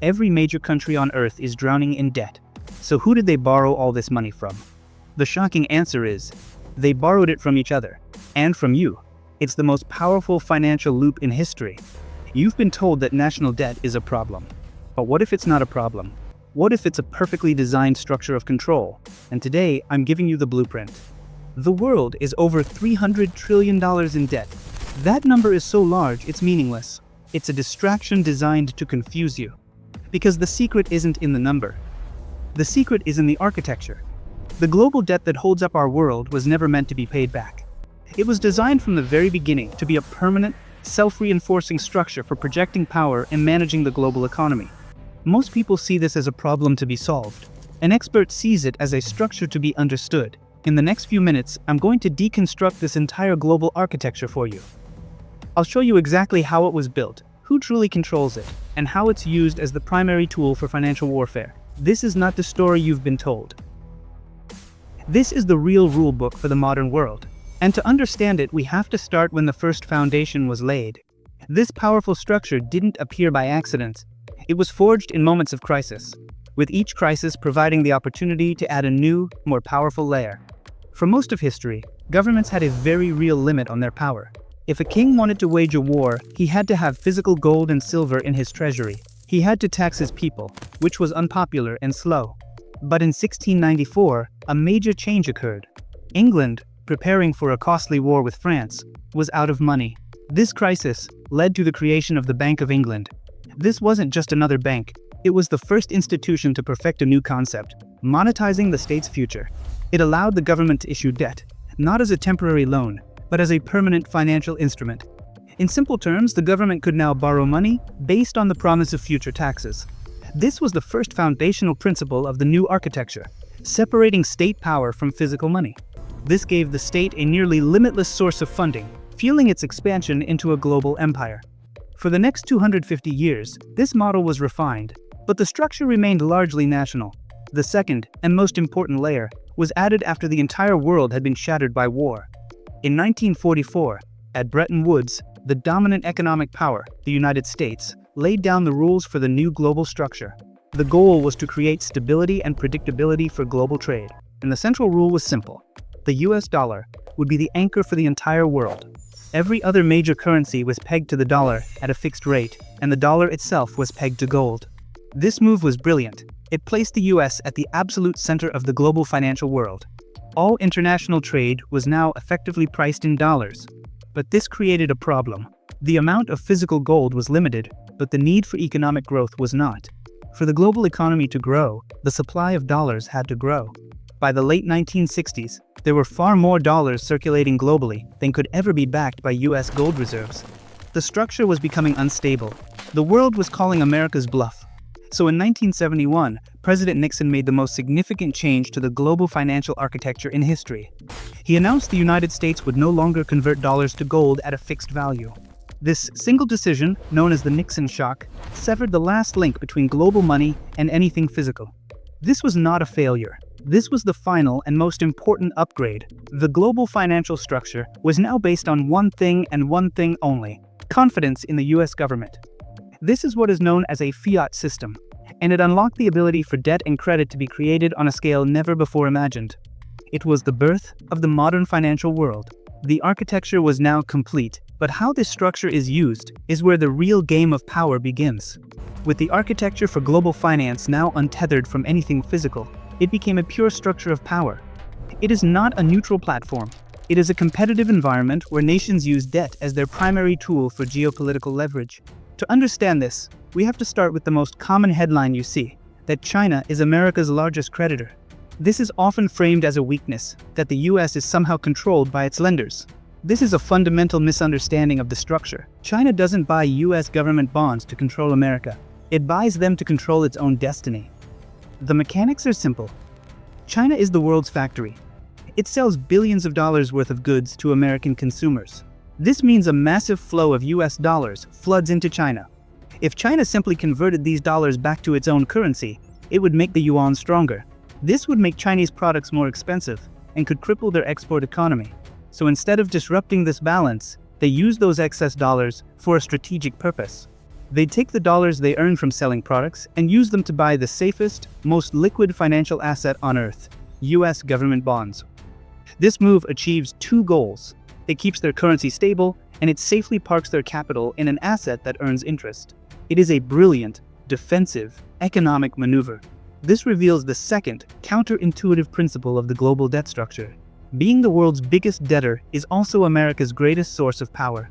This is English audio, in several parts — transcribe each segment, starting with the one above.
Every major country on Earth is drowning in debt. So who did they borrow all this money from? The shocking answer is, they borrowed it from each other. And from you. It's the most powerful financial loop in history. You've been told that national debt is a problem. But what if it's not a problem? What if it's a perfectly designed structure of control? And today, I'm giving you the blueprint. The world is over $300 trillion in debt. That number is so large, it's meaningless. It's a distraction designed to confuse you. Because the secret isn't in the number. The secret is in the architecture. The global debt that holds up our world was never meant to be paid back. It was designed from the very beginning to be a permanent, self-reinforcing structure for projecting power and managing the global economy. Most people see this as a problem to be solved. An expert sees it as a structure to be understood. In the next few minutes, I'm going to deconstruct this entire global architecture for you. I'll show you exactly how it was built, who truly controls it, and how it's used as the primary tool for financial warfare. This is not the story you've been told. This is the real rulebook for the modern world. And to understand it, we have to start when the first foundation was laid. This powerful structure didn't appear by accident. It was forged in moments of crisis, with each crisis providing the opportunity to add a new, more powerful layer. For most of history, governments had a very real limit on their power. If a king wanted to wage a war, he had to have physical gold and silver in his treasury. He had to tax his people, which was unpopular and slow. But in 1694, a major change occurred. England, preparing for a costly war with France, was out of money. This crisis led to the creation of the Bank of England. This wasn't just another bank, it was the first institution to perfect a new concept, monetizing the state's future. It allowed the government to issue debt, not as a temporary loan, but as a permanent financial instrument. In simple terms, the government could now borrow money based on the promise of future taxes. This was the first foundational principle of the new architecture, separating state power from physical money. This gave the state a nearly limitless source of funding, fueling its expansion into a global empire. For the next 250 years, this model was refined, but the structure remained largely national. The second, and most important layer, was added after the entire world had been shattered by war. In 1944, at Bretton Woods, the dominant economic power, the United States, laid down the rules for the new global structure. The goal was to create stability and predictability for global trade, and the central rule was simple. The US dollar would be the anchor for the entire world. Every other major currency was pegged to the dollar at a fixed rate, and the dollar itself was pegged to gold. This move was brilliant. It placed the US at the absolute center of the global financial world. All international trade was now effectively priced in dollars. But this created a problem. The amount of physical gold was limited, but the need for economic growth was not. For the global economy to grow, the supply of dollars had to grow. By the late 1960s, there were far more dollars circulating globally than could ever be backed by US gold reserves. The structure was becoming unstable. The world was calling America's bluff. So in 1971, President Nixon made the most significant change to the global financial architecture in history. He announced the United States would no longer convert dollars to gold at a fixed value. This single decision, known as the Nixon shock, severed the last link between global money and anything physical. This was not a failure. This was the final and most important upgrade. The global financial structure was now based on one thing and one thing only: confidence in the US government. This is what is known as a fiat system, and it unlocked the ability for debt and credit to be created on a scale never before imagined. It was the birth of the modern financial world. The architecture was now complete, but how this structure is used is where the real game of power begins. With the architecture for global finance now untethered from anything physical, it became a pure structure of power. It is not a neutral platform. It is a competitive environment where nations use debt as their primary tool for geopolitical leverage. To understand this, we have to start with the most common headline you see, that China is America's largest creditor. This is often framed as a weakness, that the US is somehow controlled by its lenders. This is a fundamental misunderstanding of the structure. China doesn't buy US government bonds to control America. It buys them to control its own destiny. The mechanics are simple. China is the world's factory. It sells billions of dollars worth of goods to American consumers. This means a massive flow of US dollars floods into China. If China simply converted these dollars back to its own currency, it would make the yuan stronger. This would make Chinese products more expensive and could cripple their export economy. So instead of disrupting this balance, they use those excess dollars for a strategic purpose. They take the dollars they earn from selling products and use them to buy the safest, most liquid financial asset on earth, US government bonds. This move achieves two goals. It keeps their currency stable, and it safely parks their capital in an asset that earns interest. It is a brilliant, defensive, economic maneuver. This reveals the second, counterintuitive principle of the global debt structure. Being the world's biggest debtor is also America's greatest source of power.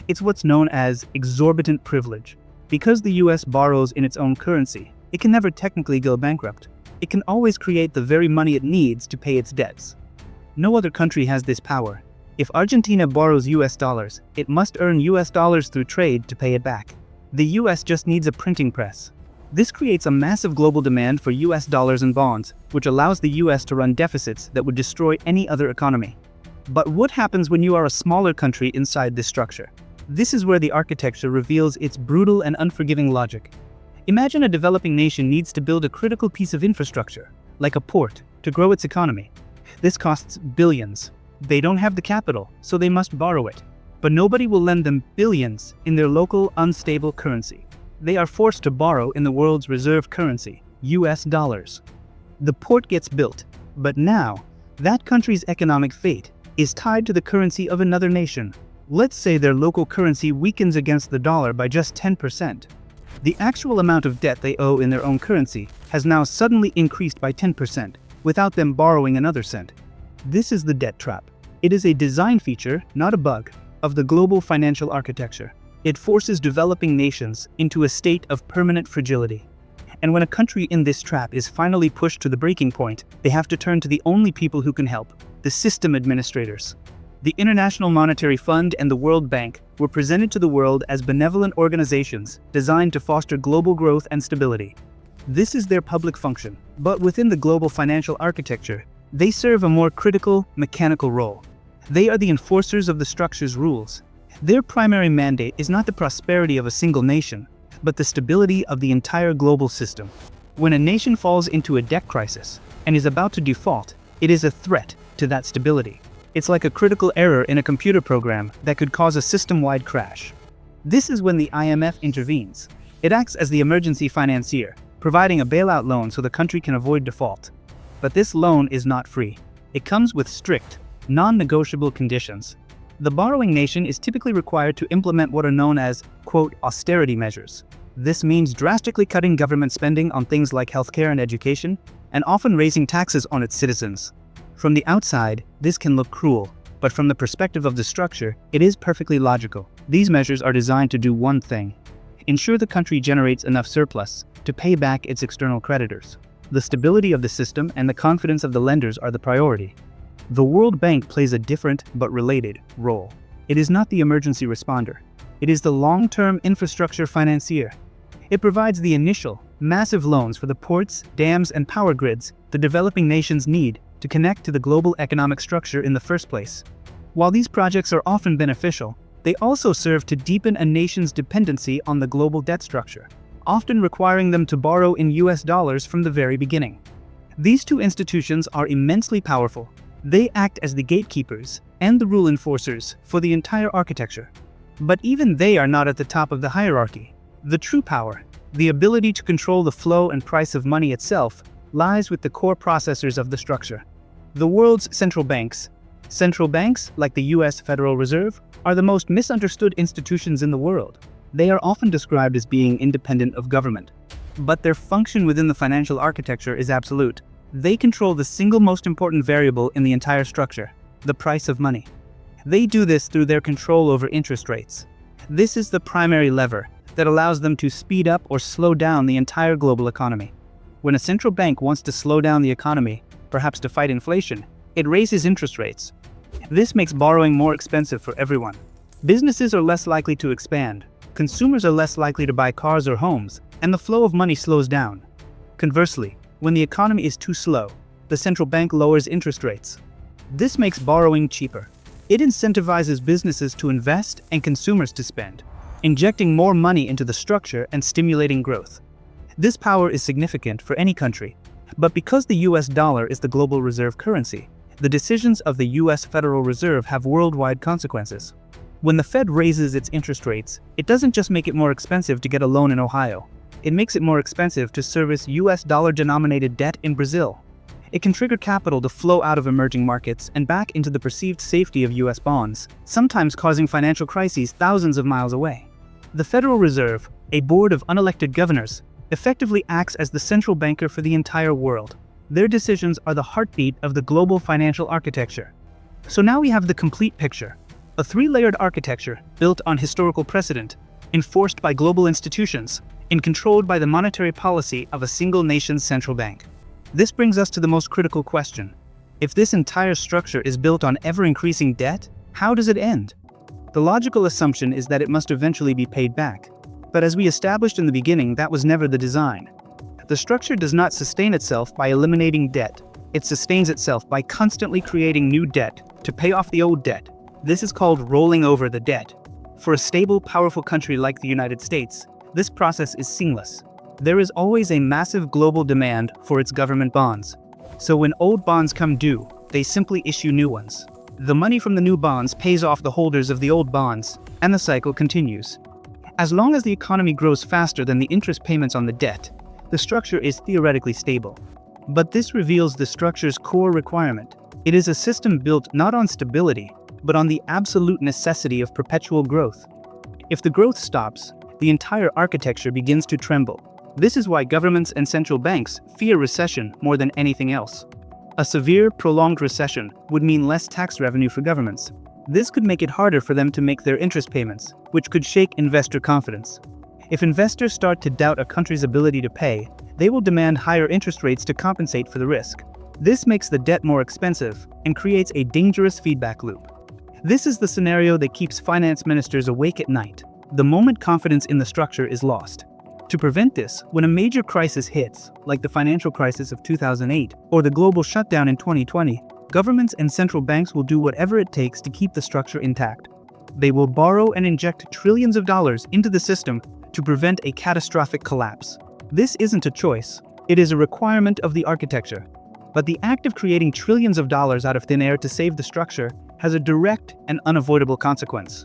It's what's known as exorbitant privilege. Because the US borrows in its own currency, it can never technically go bankrupt. It can always create the very money it needs to pay its debts. No other country has this power. If Argentina borrows US dollars, it must earn US dollars through trade to pay it back. The US just needs a printing press. This creates a massive global demand for US dollars and bonds, which allows the US to run deficits that would destroy any other economy. But what happens when you are a smaller country inside this structure? This is where the architecture reveals its brutal and unforgiving logic. Imagine a developing nation needs to build a critical piece of infrastructure, like a port, to grow its economy. This costs billions. They don't have the capital, so they must borrow it. But nobody will lend them billions in their local unstable currency. They are forced to borrow in the world's reserve currency, US dollars. The port gets built, but now, that country's economic fate is tied to the currency of another nation. Let's say their local currency weakens against the dollar by just 10%. The actual amount of debt they owe in their own currency has now suddenly increased by 10%, without them borrowing another cent. This is the debt trap. It is a design feature, not a bug, of the global financial architecture. It forces developing nations into a state of permanent fragility. And when a country in this trap is finally pushed to the breaking point, they have to turn to the only people who can help: the system administrators. The International Monetary Fund and the World Bank were presented to the world as benevolent organizations designed to foster global growth and stability. This is their public function, but within the global financial architecture, they serve a more critical, mechanical role. They are the enforcers of the structure's rules. Their primary mandate is not the prosperity of a single nation, but the stability of the entire global system. When a nation falls into a debt crisis and is about to default, it is a threat to that stability. It's like a critical error in a computer program that could cause a system-wide crash. This is when the IMF intervenes. It acts as the emergency financier, providing a bailout loan so the country can avoid default. But this loan is not free. It comes with strict, non-negotiable conditions. The borrowing nation is typically required to implement what are known as, quote, austerity measures. This means drastically cutting government spending on things like healthcare and education, and often raising taxes on its citizens. From the outside, this can look cruel, but from the perspective of the structure, it is perfectly logical. These measures are designed to do one thing: ensure the country generates enough surplus to pay back its external creditors. The stability of the system and the confidence of the lenders are the priority. The World Bank plays a different, but related, role. It is not the emergency responder. It is the long-term infrastructure financier. It provides the initial, massive loans for the ports, dams, and power grids the developing nations need to connect to the global economic structure in the first place. While these projects are often beneficial, they also serve to deepen a nation's dependency on the global debt structure, often requiring them to borrow in US dollars from the very beginning. These two institutions are immensely powerful. They act as the gatekeepers and the rule enforcers for the entire architecture. But even they are not at the top of the hierarchy. The true power, the ability to control the flow and price of money itself, lies with the core processors of the structure. The world's central banks. Central banks, like the US Federal Reserve, are the most misunderstood institutions in the world. They are often described as being independent of government. But their function within the financial architecture is absolute. They control the single most important variable in the entire structure: the price of money. They do this through their control over interest rates. This is the primary lever that allows them to speed up or slow down the entire global economy. When a central bank wants to slow down the economy, perhaps to fight inflation, it raises interest rates. This makes borrowing more expensive for everyone. Businesses are less likely to expand, consumers are less likely to buy cars or homes, and the flow of money slows down. Conversely, when the economy is too slow, the central bank lowers interest rates. This makes borrowing cheaper. It incentivizes businesses to invest and consumers to spend, injecting more money into the structure and stimulating growth. This power is significant for any country, but because the US dollar is the global reserve currency, the decisions of the US Federal Reserve have worldwide consequences. When the Fed raises its interest rates, it doesn't just make it more expensive to get a loan in Ohio. It makes it more expensive to service US dollar-denominated debt in Brazil. It can trigger capital to flow out of emerging markets and back into the perceived safety of US bonds, sometimes causing financial crises thousands of miles away. The Federal Reserve, a board of unelected governors, effectively acts as the central banker for the entire world. Their decisions are the heartbeat of the global financial architecture. So now we have the complete picture. A three-layered architecture built on historical precedent, enforced by global institutions, and controlled by the monetary policy of a single nation's central bank. This brings us to the most critical question. If this entire structure is built on ever-increasing debt, how does it end? The logical assumption is that it must eventually be paid back. But as we established in the beginning, that was never the design. The structure does not sustain itself by eliminating debt. It sustains itself by constantly creating new debt to pay off the old debt. This is called rolling over the debt. For a stable, powerful country like the United States, this process is seamless. There is always a massive global demand for its government bonds. So when old bonds come due, they simply issue new ones. The money from the new bonds pays off the holders of the old bonds, and the cycle continues. As long as the economy grows faster than the interest payments on the debt, the structure is theoretically stable. But this reveals the structure's core requirement. It is a system built not on stability, but on the absolute necessity of perpetual growth. If the growth stops, the entire architecture begins to tremble. This is why governments and central banks fear recession more than anything else. A severe, prolonged recession would mean less tax revenue for governments. This could make it harder for them to make their interest payments, which could shake investor confidence. If investors start to doubt a country's ability to pay, they will demand higher interest rates to compensate for the risk. This makes the debt more expensive and creates a dangerous feedback loop. This is the scenario that keeps finance ministers awake at night, the moment confidence in the structure is lost. To prevent this, when a major crisis hits, like the financial crisis of 2008 or the global shutdown in 2020, governments and central banks will do whatever it takes to keep the structure intact. They will borrow and inject trillions of dollars into the system to prevent a catastrophic collapse. This isn't a choice, it is a requirement of the architecture. But the act of creating trillions of dollars out of thin air to save the structure has a direct and unavoidable consequence.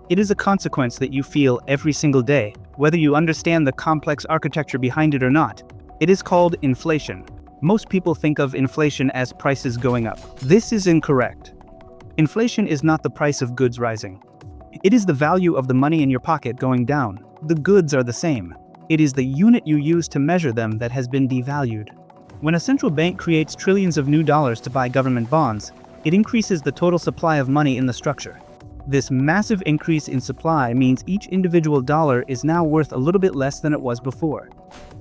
It is a consequence that you feel every single day, whether you understand the complex architecture behind it or not. It is called inflation. Most people think of inflation as prices going up. This is incorrect. Inflation is not the price of goods rising. It is the value of the money in your pocket going down. The goods are the same. It is the unit you use to measure them that has been devalued. When a central bank creates trillions of new dollars to buy government bonds, it increases the total supply of money in the structure. This massive increase in supply means each individual dollar is now worth a little bit less than it was before.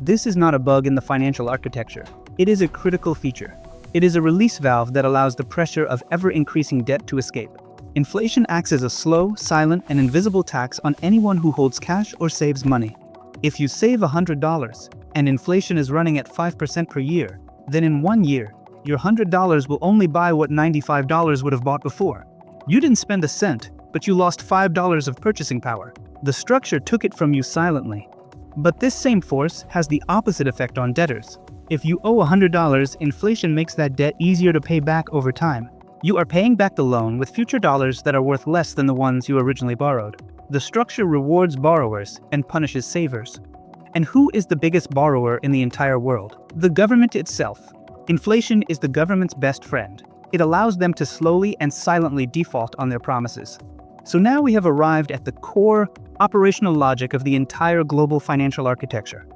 This is not a bug in the financial architecture. It is a critical feature. It is a release valve that allows the pressure of ever-increasing debt to escape. Inflation acts as a slow, silent, and invisible tax on anyone who holds cash or saves money. If you save $100 and inflation is running at 5% per year, then in 1 year, your $100 will only buy what $95 would have bought before. You didn't spend a cent, but you lost $5 of purchasing power. The structure took it from you silently. But this same force has the opposite effect on debtors. If you owe $100, inflation makes that debt easier to pay back over time. You are paying back the loan with future dollars that are worth less than the ones you originally borrowed. The structure rewards borrowers and punishes savers. And who is the biggest borrower in the entire world? The government itself. Inflation is the government's best friend. It allows them to slowly and silently default on their promises. So now we have arrived at the core operational logic of the entire global financial architecture.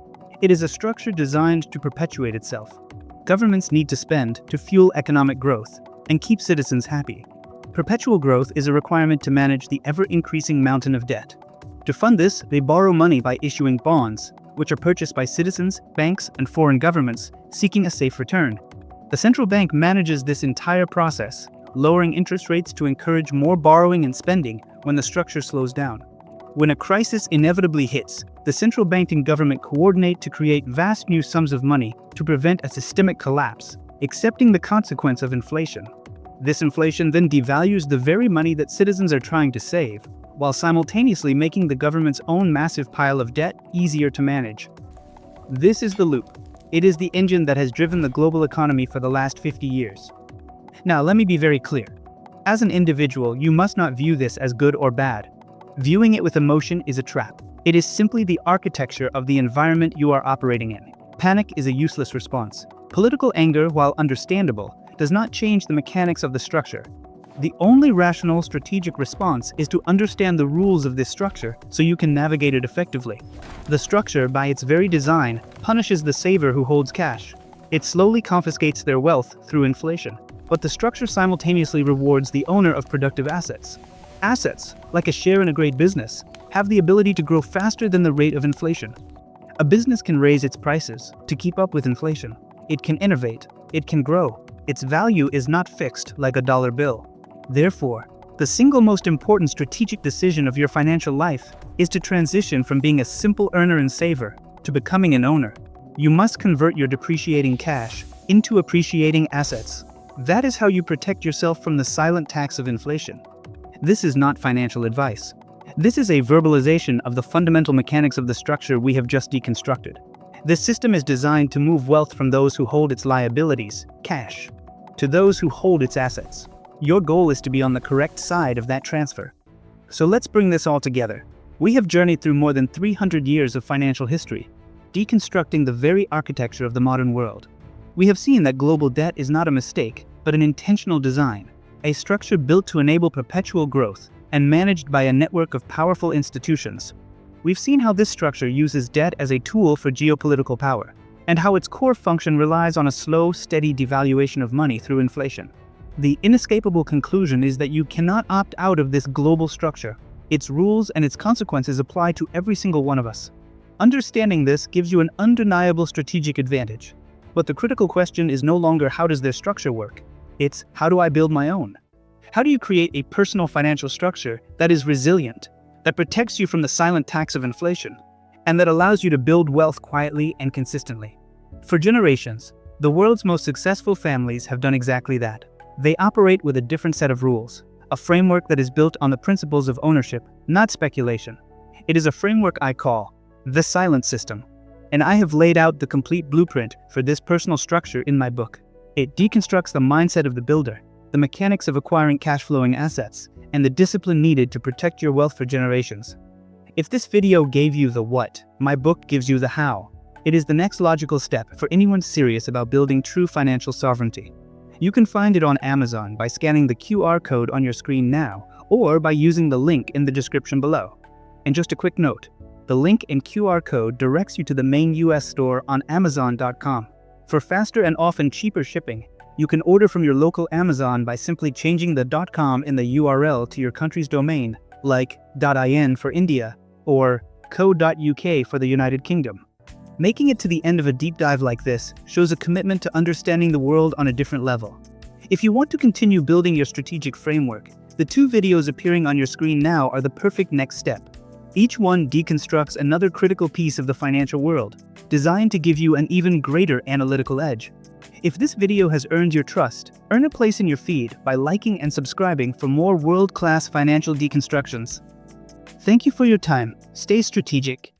It is a structure designed to perpetuate itself. Governments need to spend to fuel economic growth and keep citizens happy. Perpetual growth is a requirement to manage the ever-increasing mountain of debt. To fund this, they borrow money by issuing bonds, which are purchased by citizens, banks, and foreign governments seeking a safe return. The central bank manages this entire process, lowering interest rates to encourage more borrowing and spending when the structure slows down. When a crisis inevitably hits, the central bank and government coordinate to create vast new sums of money to prevent a systemic collapse, accepting the consequence of inflation. This inflation then devalues the very money that citizens are trying to save, while simultaneously making the government's own massive pile of debt easier to manage. This is the loop. It is the engine that has driven the global economy for the last 50 years. Now, let me be very clear. As an individual, you must not view this as good or bad. Viewing it with emotion is a trap. It is simply the architecture of the environment you are operating in. Panic is a useless response. Political anger, while understandable, does not change the mechanics of the structure. The only rational strategic response is to understand the rules of this structure so you can navigate it effectively. The structure, by its very design, punishes the saver who holds cash. It slowly confiscates their wealth through inflation. But the structure simultaneously rewards the owner of productive assets. Assets, like a share in a great business, have the ability to grow faster than the rate of inflation. A business can raise its prices to keep up with inflation. It can innovate. It can grow. Its value is not fixed like a dollar bill. Therefore, the single most important strategic decision of your financial life is to transition from being a simple earner and saver to becoming an owner. You must convert your depreciating cash into appreciating assets. That is how you protect yourself from the silent tax of inflation. This is not financial advice. This is a verbalization of the fundamental mechanics of the structure we have just deconstructed. This system is designed to move wealth from those who hold its liabilities, cash, to those who hold its assets. Your goal is to be on the correct side of that transfer. So let's bring this all together. We have journeyed through more than 300 years of financial history, deconstructing the very architecture of the modern world. We have seen that global debt is not a mistake, but an intentional design, a structure built to enable perpetual growth and managed by a network of powerful institutions. We've seen how this structure uses debt as a tool for geopolitical power, and how its core function relies on a slow, steady devaluation of money through inflation. The inescapable conclusion is that you cannot opt out of this global structure. Its rules and its consequences apply to every single one of us. Understanding this gives you an undeniable strategic advantage. But the critical question is no longer how does their structure work? It's how do I build my own? How do you create a personal financial structure that is resilient, that protects you from the silent tax of inflation, and that allows you to build wealth quietly and consistently? For generations, the world's most successful families have done exactly that. They operate with a different set of rules, a framework that is built on the principles of ownership, not speculation. It is a framework I call the silent system, and I have laid out the complete blueprint for this personal structure in my book. It deconstructs the mindset of the builder, the mechanics of acquiring cash-flowing assets, and the discipline needed to protect your wealth for generations. If this video gave you the what, my book gives you the how. It is the next logical step for anyone serious about building true financial sovereignty. You can find it on Amazon by scanning the QR code on your screen now, or by using the link in the description below. And just a quick note, the link and QR code directs you to the main US store on Amazon.com. For faster and often cheaper shipping, you can order from your local Amazon by simply changing the .com in the URL to your country's domain, like .in for India, or co.uk for the United Kingdom. Making it to the end of a deep dive like this shows a commitment to understanding the world on a different level. If you want to continue building your strategic framework, the 2 videos appearing on your screen now are the perfect next step. Each one deconstructs another critical piece of the financial world, designed to give you an even greater analytical edge. If this video has earned your trust, earn a place in your feed by liking and subscribing for more world-class financial deconstructions. Thank you for your time. Stay strategic.